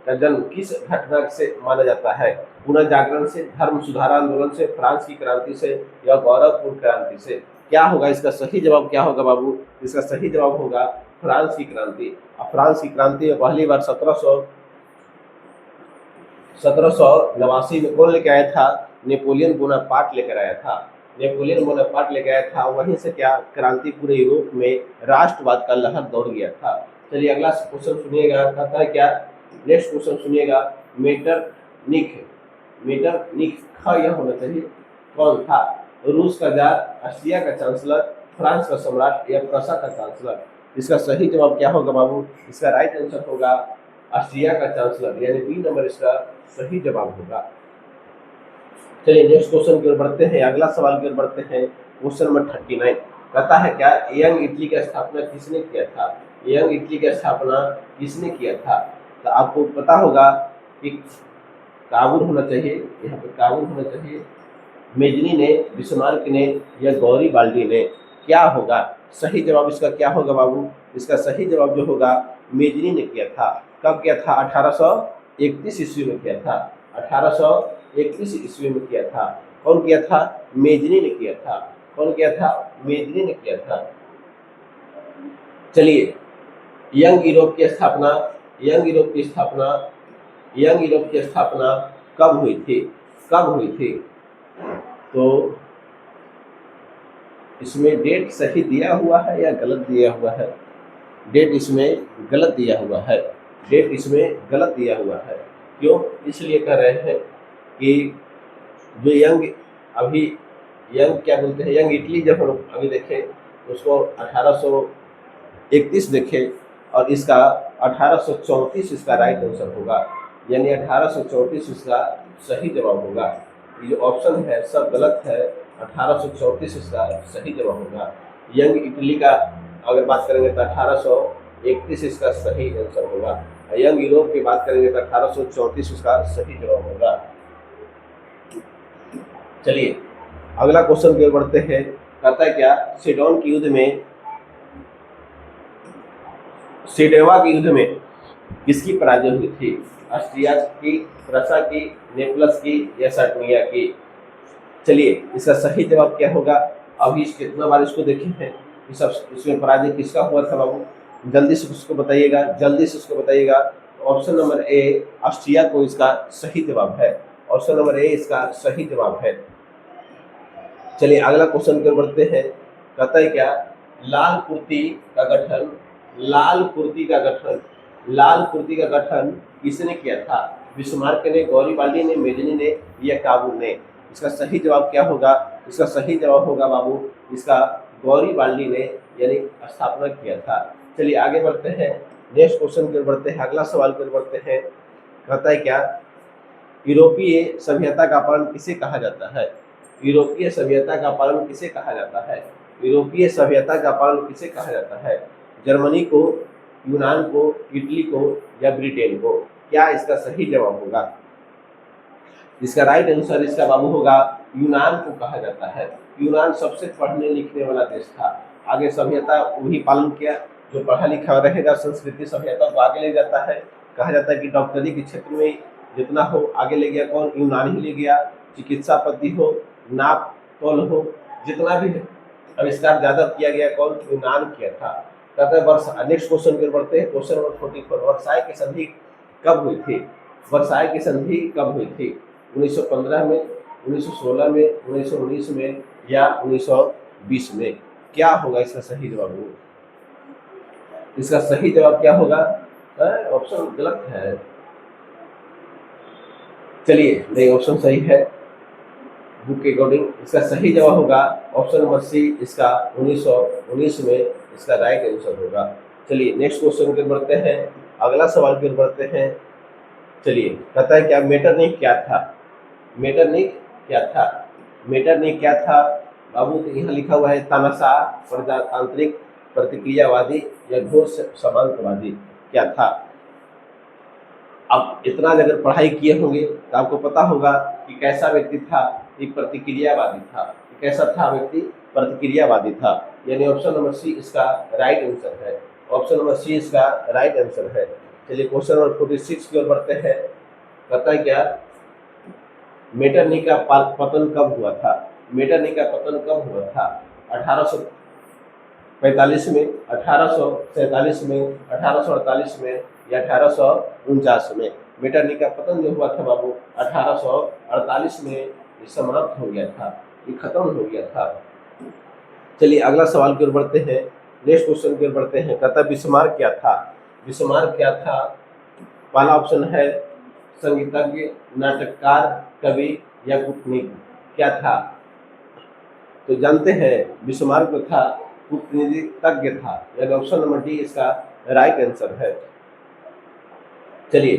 का जन्म किस घटना से माना जाता है। पुनर्जागरण से, धर्म सुधार आंदोलन से, फ्रांस की क्रांति से या गौरवपूर्ण क्रांति से। क्या होगा इसका सही जवाब, क्या होगा बाबू। इसका सही जवाब होगा फ्रांस की क्रांति। फ्रांस की क्रांति में पहली बार 1789 में कौन लेकर आया था, नेपोलियन बोनापार्ट लेकर आया था। नेपोलियन बोनापार्ट लेकर आया था, वहीं से क्या क्रांति पूरे यूरोप में राष्ट्रवाद का लहर दौड़ गया था। चलिए अगला क्वेश्चन सुनिएगा, कहता है क्या, नेक्स्ट क्वेश्चन सुनिएगा। मेटरनिख, मेटरनिख यह होना चाहिए, कौन था। रूस का जार, ऑस्ट्रिया का चांसलर, फ्रांस का सम्राट या प्रसा का चांसलर। इसका सही जवाब क्या होगा बाबू। इसका राइट आंसर होगा ऑस्ट्रिया का चांसलर, यानी बी नंबर इसका सही जवाब होगा। चलिए नेक्स्ट क्वेश्चन की ओर बढ़ते हैं, अगला सवाल की ओर बढ़ते हैं। क्वेश्चन नंबर 39 कहता है क्या, यंग इटली की स्थापना किसने किया था। यंग इटली की स्थापना किसने किया था। तो आपको पता होगा कि काबुल होना चाहिए, यहाँ पे काबुल होना चाहिए। मेजनी ने, बिस्मार्क ने या गौरीबाल्डी ने। क्या होगा सही जवाब, इसका क्या होगा बाबू। इसका सही जवाब जो होगा मेजनी ने किया था। कब किया था, 1831 ईस्वी में किया था। 1831 ईस्वी में किया था। कौन किया था, मेजनी ने किया था। कौन किया था, मेजनी ने किया था। चलिए यंग यूरोप की स्थापना, यंग यूरोप की स्थापना, यंग यूरोप की स्थापना कब हुई थी, कब हुई थी। तो इसमें डेट सही दिया हुआ है या गलत दिया हुआ है। डेट इसमें गलत दिया हुआ है, डेट इसमें गलत दिया हुआ है। क्यों, इसलिए कह रहे हैं कि जो यंग, अभी यंग क्या बोलते हैं, यंग इटली जब हम अभी देखें तो उसको 1831 देखें और इसका 1834 इसका राइट आंसर होगा, यानी 1834 इसका सही जवाब होगा। ये जो ऑप्शन है सब गलत है, 1834 इसका सही जवाब होगा। यंग इटली का अगर बात करेंगे तो 1831 इसका सही आंसर होगा। यंग यूरोप की बात करेंगे तो 1834 इसका सही जवाब होगा। चलिए अगला क्वेश्चन की ओर बढ़ते हैं। कहता है क्या, सीडोन के युद्ध में, सीडेवा के युद्ध में किसकी पराजय हुई थी। ऑस्ट्रिया की, प्रसा की, नेपल्स की या सर्टिनिया की। चलिए इसका सही जवाब क्या होगा। अभी कितना बार इसको देखे हैं, इसमें पराजय किसका हुआ था बाबू। जल्दी से उसको बताइएगा, जल्दी से उसको बताइएगा। ऑप्शन नंबर ए ऑस्ट्रिया को इसका सही जवाब है। ऑप्शन नंबर ए इसका सही जवाब है। चलिए अगला क्वेश्चन की ओर बढ़ते हैं। कहता है क्या, लाल कुर्ती का गठन, लाल कुर्ती का गठन, लाल कुर्ती का गठन किसने किया था। बिस्मार्क ने, गौरीबाल्डी ने, मेजनी ने या काबुल ने। इसका सही जवाब क्या होगा। इसका सही जवाब होगा बाबू इसका गौरीबाल्डी ने यानी स्थापना किया था। चलिए आगे बढ़ते हैं, नेक्स्ट क्वेश्चन की ओर बढ़ते हैं, अगला सवाल की ओर बढ़ते हैं। कहता है क्या, यूरोपीय सभ्यता का पालन किसे कहा जाता है। यूरोपीय सभ्यता का पालन किसे कहा जाता है। यूरोपीय सभ्यता का पालन किसे कहा जाता है। जर्मनी को, यूनान को, इटली को या ब्रिटेन को। क्या इसका सही जवाब होगा। इसका राइट आंसर इसका बाबू होगा यूनान को कहा जाता है। यूनान सबसे पढ़ने लिखने वाला देश था। आगे सभ्यता वही पालन किया जो पढ़ा लिखा रहेगा, संस्कृति सभ्यता को आगे ले जाता है। कहा जाता है कि डॉक्टरी के क्षेत्र में जितना हो आगे ले गया कौन, यूनान ही ले गया। चिकित्सा पद्धति हो, नाप तोल हो, जितना भी आविष्कार ज्यादा किया गया कौन, यूनान किया था। कहते हैं वर्ष, नेक्स्ट क्वेश्चन की ओर बढ़ते हैं। क्वेश्चन नंबर 44, वर्साई की संधि कब हुई थी। वर्साई की संधि कब हुई थी। 1915 में, 1916 में, 1919 में या 1920 में। क्या होगा इसका सही जवाब। इसका सही जवाब क्या होगा, ऑप्शन गलत है। चलिए नहीं, ऑप्शन सही है बुक के अकॉर्डिंग। इसका सही जवाब होगा ऑप्शन नंबर सी, इसका 1919 में इसका राइट आंसर होगा। चलिए नेक्स्ट क्वेश्चन की ओर बढ़ते हैं, अगला सवाल की ओर बढ़ते हैं। चलिए कहता है क्या, मेटरनिख क्या था। मेटरनिख क्या था। मेटरनिख क्या था बाबू, तो यहाँ लिखा हुआ है तानाशाह, प्रजातांत्रिक, प्रतिक्रियावादी या घोर समांतवादी। क्या था। अब इतना अगर पढ़ाई किए होंगे तो आपको पता होगा कि कैसा व्यक्ति था, एक प्रतिक्रियावादी था। कैसा था व्यक्ति? प्रतिक्रियावादी था। यानी ऑप्शन नंबर सी इसका राइट आंसर है। ऑप्शन नंबर सी इसका राइट आंसर है। चलिए क्वेश्चन नंबर 46 की ओर बढ़ते हैं। कहता है क्या, मेटरनी का पतन कब हुआ था? मेटरनी का पतन कब हुआ था? 1845 में, 1847 में, 1848 में या 1849 में? मेटरनी का पतन जो हुआ था बाबू 1848 में ये समाप्त हो गया था, ये खत्म हो गया था। चलिए अगला सवाल की ओर बढ़ते हैं, नेक्स्ट क्वेश्चन की ओर बढ़ते हैं। कहता बिस्मार्क क्या था? बिस्मार्क क्या था? पहला ऑप्शन है संगीतज्ञ, नाटककार, कवि या कूटनीतिज्ञ। क्या था? तो जानते हैं बिस्मार्क जो था कूटनीतिज्ञ था। यानी ऑप्शन नंबर डी इसका राइट आंसर है। चलिए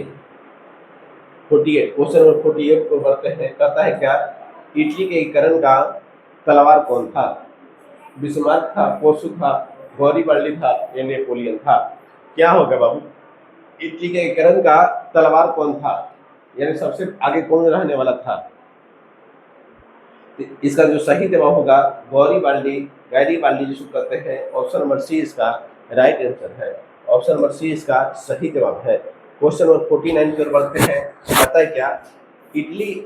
48 क्वेश्चन नंबर 48 को बढ़ते हैं। कहता है क्या, इटली के एकीकरण का तलवार कौन था? बिस्मार्क था, पोर्शु था, गौरीबल्डी था या नेपोलियन था? क्या होगा बाबू? इटली के एकीकरण का तलवार कौन था? यानी सबसे आगे कौन रहने वाला था? इसका जो सही जवाब होगा गैरीबाल्डी जिसको कहते हैं। ऑप्शन नंबर सी इसका राइट आंसर है। ऑप्शन नंबर सी इसका सही जवाब है। क्वेश्चन नंबर 49 की ओर बढ़ते हैं। पता है क्या, इटली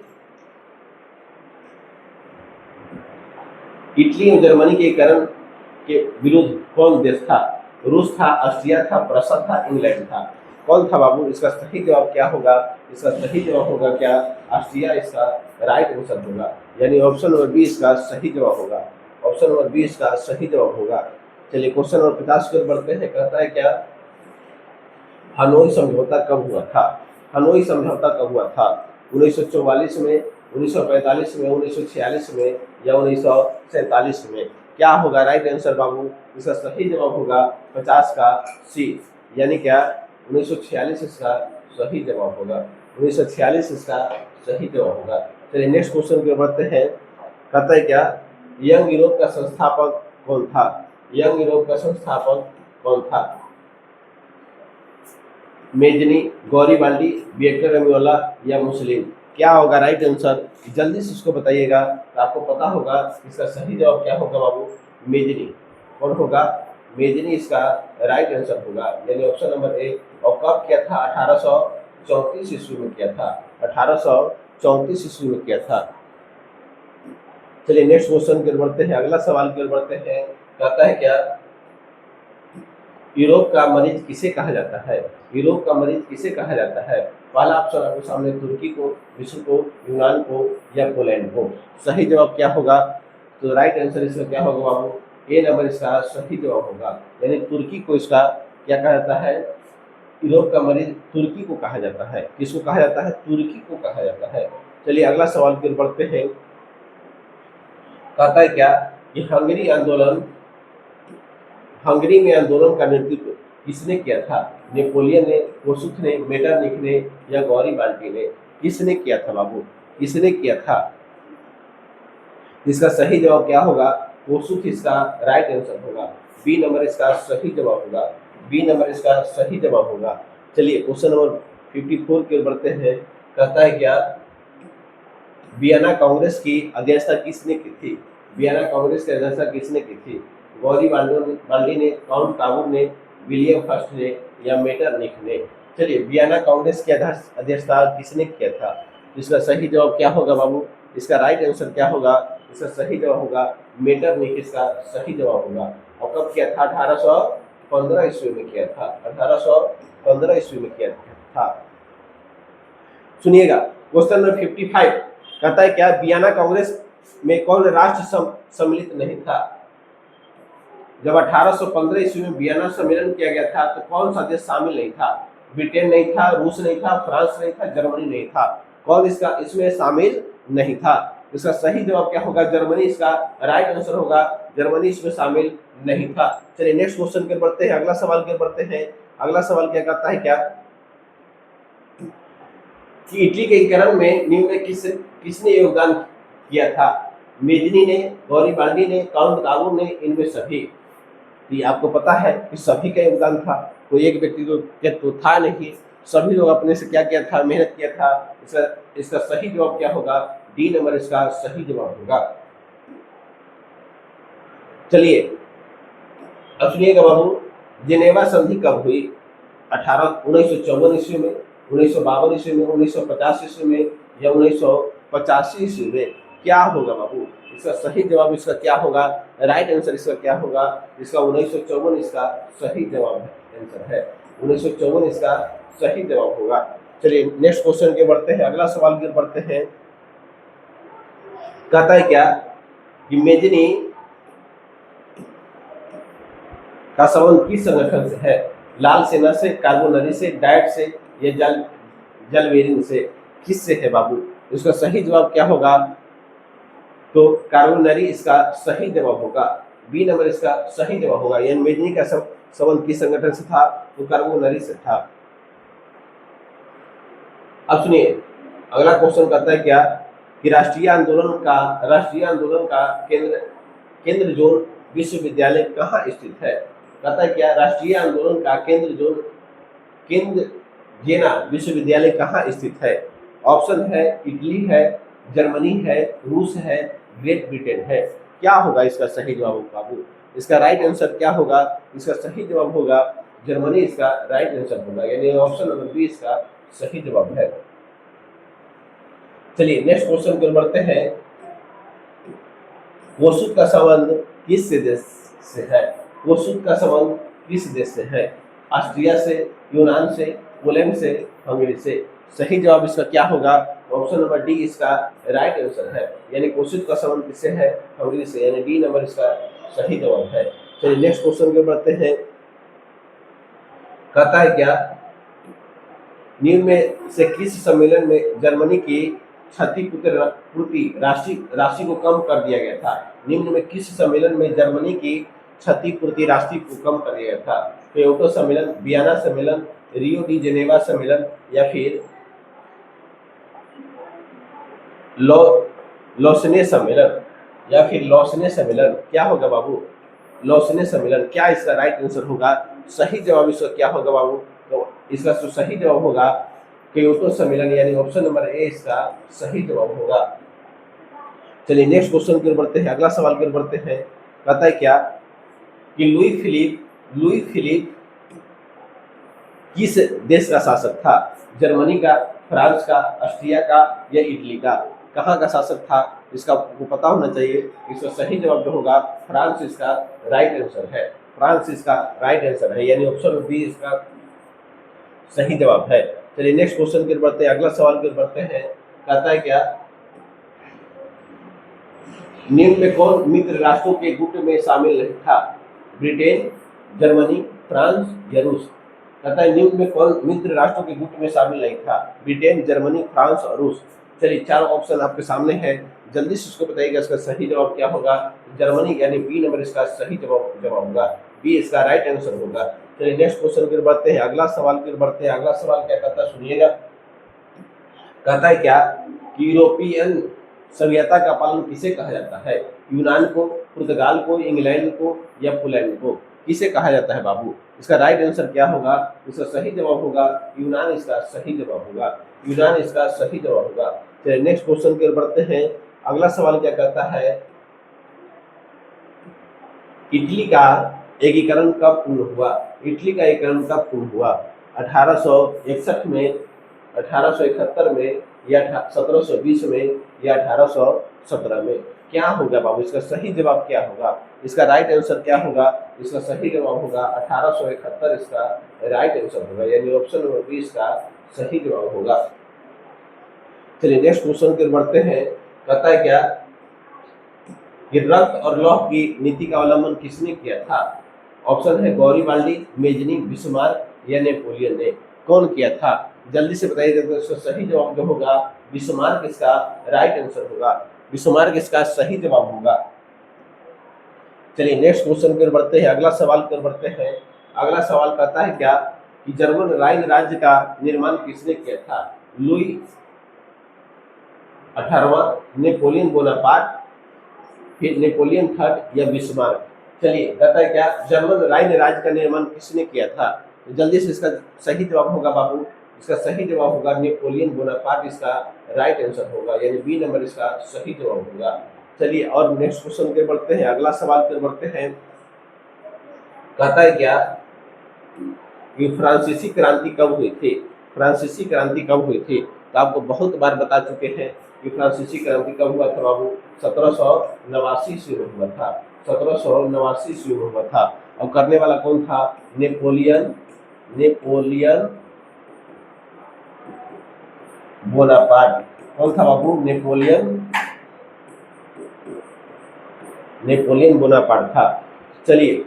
और जर्मनी के एकीकरण के विरुद्ध कौन देश था? रूस था, ऑस्ट्रिया था, प्रशा था, इंग्लैंड था? कौन था बाबू? इसका सही जवाब क्या होगा? इसका सही जवाब होगा क्या? ऑस्ट्रिया इसका राइट आंसर होगा। यानी ऑप्शन नंबर बी इसका सही जवाब होगा। ऑप्शन नंबर बी इसका सही जवाब होगा। चलिए क्वेश्चन नंबर 50 की ओर बढ़ते हैं। कहता है क्या, हनोई समझौता कब हुआ था? हनोई समझौता कब हुआ था? 1944 में, 1945 में, 1946 में या 1947 में? क्या होगा राइट आंसर बाबू? इसका सही जवाब होगा 50 का सी। यानी क्या 1946 इसका सही जवाब होगा। 1946 इसका सही जवाब होगा। चलिए नेक्स्ट क्वेश्चन की ओर बढ़ते हैं। कहता है क्या, यंग यूरोप का संस्थापक कौन था? यंग यूरोप का संस्थापक कौन था? मेजनी, गौरीबाल्डी, विक्टर अमियोला या मुस्लिम? क्या होगा राइट आंसर? जल्दी से इसको बताइएगा तो आपको पता होगा इसका सही जवाब क्या होगा बाबू? मेजनी। कौन होगा? मेजनी इसका राइट आंसर होगा। यानी ऑप्शन नंबर ए। और कब किया था? 1834 ईस्वी में किया था। 1834 ईस्वी में किया था। चलिए नेक्स्ट क्वेश्चन की ओर बढ़ते हैं, अगला सवाल की ओर बढ़ते हैं। कहता है क्या, यूरोप का मरीज किसे कहा जाता है? यूरोप का मरीज किसे कहा जाता है? पहला ऑप्शन आपके सामने तुर्की को, मिस्र को, यूनान को या पोलैंड को? सही जवाब क्या होगा? तो राइट आंसर इसका क्या होगा बाबू? ए नंबर इसका सही जवाब होगा। यानी तुर्की को इसका क्या कहा जाता है? यूरोप का मरीज तुर्की को कहा जाता है। किसको कहा जाता है? तुर्की को कहा जाता है। चलिए अगला सवाल की ओर बढ़ते हैं। कहता है क्या, कि हंगरी में आंदोलन का नेतृत्व किसने किया था? नेपोलियन ने, कोसुख ने, मेटरनिख ने या गौरीबाल्डी ने? किसने किया था बाबू? किसने किया था? इसका सही जवाब क्या होगा? कोसुख इसका राइट आंसर होगा। बी नंबर इसका सही जवाब होगा। बी नंबर इसका सही जवाब होगा। चलिए क्वेश्चन नंबर 54 की ओर बढ़ते हैं। कहता है क्या, वियना कांग्रेस की अध्यक्षता किसने की थी? वियना कांग्रेस की अध्यक्षता किसने की थी? गौरीबाल्डी ने, काउंट काबूल ने, विलियम फर्स्ट ने या मेटरनिख ने? चलिए वियना कांग्रेस की अध्यक्षता किसने किया था? इसका सही जवाब क्या होगा बाबू? इसका राइट आंसर क्या होगा? इसका सही जवाब होगा मेटरनिख इसका सही जवाब होगा। और कब किया था? 1815 ईस्वी में किया था। 1815 ईस्वी में किया था। सुनिएगा क्वेश्चन नंबर 55। कहता है क्या, वियना कांग्रेस में कौन राष्ट्र सम्मिलित नहीं था? जब 1815 ईस्वी में वियना सम्मेलन किया गया था तो कौन सा देश शामिल नहीं था? ब्रिटेन नहीं था, रूस नहीं था, फ्रांस नहीं था, जर्मनी नहीं था? कौन इसमें शामिल नहीं था? इसका सही जवाब क्या होगा? जर्मनी इसका राइट आंसर होगा। जर्मनी इसमें शामिल नहीं था। चलिए नेक्स्ट क्वेश्चन के बढ़ते हैं, अगला सवाल के बढ़ते हैं। अगला सवाल क्या कहता है क्या, कि इटली के एकीकरण में निम्न में किसने योगदान किया था? मेजनी ने, गौरीबाल्डी ने, काउंट काबूल ने, इनमें सभी? ये आपको पता है कि सभी का योगदान था, कोई एक व्यक्ति तो था नहीं। सभी लोग अपने से क्या किया था, मेहनत किया था। इसका सही जवाब क्या होगा, डी नंबर इसका सही जवाब होगा। चलिए अब सुनिएगा बाबू, जिनेवा संधि कब हुई, 1954 ईस्वी में, 1952 ईस्वी में, 1950 ईस्वी में या 1985 ईस्वी में? क्या होगा बाबू इसका सही जवाब, इसका क्या होगा, राइट आंसर इसका क्या होगा, इसका 1954 इसका सही जवाब आंसर है, 1954 इसका सही जवाब होगा। चलिए नेक्स्ट क्वेश्चन के बढ़ते हैं, अगला सवाल की बढ़ते हैं। कहता है क्या कि मेजनी का संबंध किस संगठन से है, लाल सेना से, कार्बोनरी से, डाइट से या जलवेरिन से? किससे है बाबू, इसका सही जवाब क्या होगा, तो कार्बोनरी इसका सही जवाब होगा, बी नंबर इसका सही जवाब होगा। यानी मेजनी का संबंध किस संगठन से था, तो कार्बोनरी से था। अब सुनिए अगला क्वेश्चन कहता है क्या कि राष्ट्रीय आंदोलन का केंद्र जोन विश्वविद्यालय कहाँ स्थित है? कहता है क्या राष्ट्रीय आंदोलन का केंद्र जेना विश्वविद्यालय कहाँ स्थित है? ऑप्शन है इटली है, जर्मनी है, रूस है, ग्रेट ब्रिटेन है। क्या होगा इसका सही जवाब बाबू, इसका राइट आंसर क्या होगा, इसका सही जवाब होगा जर्मनी, इसका राइट आंसर होगा, यानी ऑप्शन नंबर बी इसका सही जवाब है। चलिए नेक्स्ट क्वेश्चन पर बढ़ते हैं। कोसुद का संबंध किस देश से है? कोसुद का संबंध किस देश से है? ऑस्ट्रिया से, यूनान से, पोलैंड से, हंगरी से? सही जवाब इसका क्या होगा, ऑप्शन नंबर डी इसका राइट आंसर है, यानी कोसुद का संबंध किससे है, हंगरी से, यानी डी नंबर इसका सही जवाब है। चलिए नेक्स्ट क्वेश्चन पे बढ़ते हैं। कहता है क्या निम्न में से किस सम्मेलन में जर्मनी की क्षतिपूर्ति राशि को कम कर दिया गया था? निम्न में किस सम्मेलन में जर्मनी की क्षतिपूर्ति राशि को कम कर दिया गया था? क्योटो सम्मेलन, वियना सम्मेलन, रियो डी जेनेवा सम्मेलन या फिर लौसने सम्मेलन या फिर लौसने सम्मेलन? क्या होगा बाबू, लौसने सम्मेलन। क्या इसका राइट आंसर होगा, सही जवाब इसका क्या होगा बाबू, तो इसका सही जवाब होगा क्योटो सम्मेलन, यानी ऑप्शन नंबर ए इसका सही जवाब होगा। चलिए नेक्स्ट क्वेश्चन की ओर बढ़ते हैं, अगला सवाल की ओर बढ़ते हैं। कहता है क्या कि लुई फिलिप किस देश का शासक था? जर्मनी का, फ्रांस का, ऑस्ट्रिया का या इटली का? कहाँ का शासक था इसका आपको पता होना चाहिए। इसका सही जवाब जो होगा फ्रांस इसका राइट आंसर है, फ्रांस इसका राइट आंसर है, यानी ऑप्शन बी इसका सही जवाब है। चलिए नेक्स्ट क्वेश्चन की ओर बढ़ते हैं, अगला सवाल की ओर बढ़ते हैं। कहता है क्या निम्न में कौन मित्र राष्ट्रों के गुट में शामिल नहीं था? ब्रिटेन, जर्मनी, फ्रांस या रूस? कहता है निम्न में कौन मित्र राष्ट्रों के गुट में शामिल नहीं था? ब्रिटेन, जर्मनी, फ्रांस और रूस। चलिए चार ऑप्शन आपके सामने है, जल्दी से उसको बताइएगा इसका सही जवाब क्या होगा। जर्मनी यानी बी नंबर इसका सही जवाब होगा, बी इसका राइट आंसर होगा। चलिए नेक्स्ट क्वेश्चन की ओर बढ़ते हैं, अगला सवाल की ओर बढ़ते हैं। अगला सवाल क्या कहता है सुनिएगा। कहता है क्या कि यूरोपियन सभ्यता का पालन किसे कहा जाता है? यूनान को, पुर्तगाल को, इंग्लैंड को या पोलैंड को? किसे कहा जाता है बाबू? इसका राइट आंसर क्या होगा, इसका सही जवाब होगा यूनान, इसका सही जवाब होगा, यूनान इसका सही जवाब होगा। चलिए नेक्स्ट क्वेश्चन की ओर बढ़ते हैं, अगला सवाल क्या कहता है इटली का एकीकरण कब पूर्ण हुआ? इटली का एकीकरण कब पूर्ण हुआ? 1861 में, 1871 में या 1720 में या 1817 में? क्या होगा बाबू, इसका सही जवाब क्या होगा, इसका राइट आंसर क्या होगा? इसका सही जवाब होगा 1871 इसका राइट आंसर होगा, यानी ऑप्शन नंबर बी इसका सही जवाब होगा। चलिए नेक्स्ट क्वेश्चन की ओर बढ़ते हैं। कहता है क्या कि रक्त और लौह की नीति का अवलंबन किसने किया था? ऑप्शन है गौरीवाल्डी, मेजनी, बिस्मार्क या नेपोलियन ने? कौन किया था, जल्दी से बताइए। तो इसका सही जवाब जो होगा बिस्मार्क इसका राइट आंसर होगा, बिस्मार्क इसका सही जवाब होगा। चलिए नेक्स्ट क्वेश्चन की ओर बढ़ते हैं, अगला सवाल की ओर बढ़ते हैं। अगला सवाल कहता है क्या कि जर्मन राइन राज्य का निर्माण किसने किया था? लुई 18वां, नेपोलियन बोनापार्ट, फिर नेपोलियन थर्ड या बिस्मार्क? चलिए कहता है क्या जर्मन राइन राज्य का निर्माण किसने किया था? तो जल्दी से इसका सही जवाब होगा बाबू इसका सही जवाब होगा नेपोलियन बोनापार्ट, इसका राइट आंसर होगा, यानी बी नंबर इसका सही जवाब होगा। चलिए और नेक्स्ट क्वेश्चन के बढ़ते हैं, अगला सवाल पे बढ़ते हैं। कहता है क्या कि फ्रांसीसी क्रांति कब हुई थी? फ्रांसीसी क्रांति कब हुई थी? तो आपको बहुत बार बता चुके हैं कि फ्रांसीसी क्रांति कब हुआ था बाबू, 1789 ईस्वी में हुआ था, 1789 ईस्वी में हुआ था। और करने वाला कौन था? Napoleon Bonaparte. कौन था बाबू? नेपोलियन बोनापार्ट था। चलिए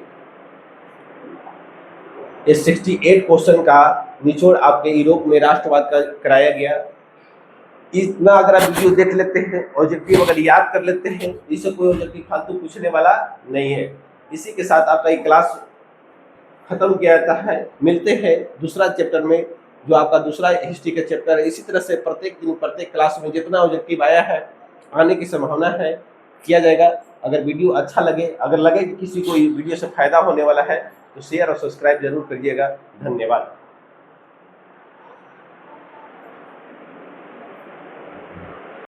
इस 68 क्वेश्चन का निचोड़ आपके यूरोप में राष्ट्रवाद का कराया गया। इतना अगर आप वीडियो देख लेते हैं, ऑब्जेक्टिव अगर याद कर लेते हैं, इससे कोई ऑब्जेक्टिव फालतू पूछने वाला नहीं है। इसी के साथ आपका ये क्लास खत्म किया जाता है। मिलते हैं दूसरा चैप्टर में, जो आपका दूसरा हिस्ट्री का चैप्टर है। इसी तरह से प्रत्येक दिन प्रत्येक क्लास में जितना ऑब्जेक्टिव आया है, आने की संभावना है, किया जाएगा। अगर वीडियो अच्छा लगे, अगर लगे कि किसी को वीडियो से फायदा होने वाला है, तो शेयर और सब्सक्राइब जरूर करिएगा। धन्यवाद।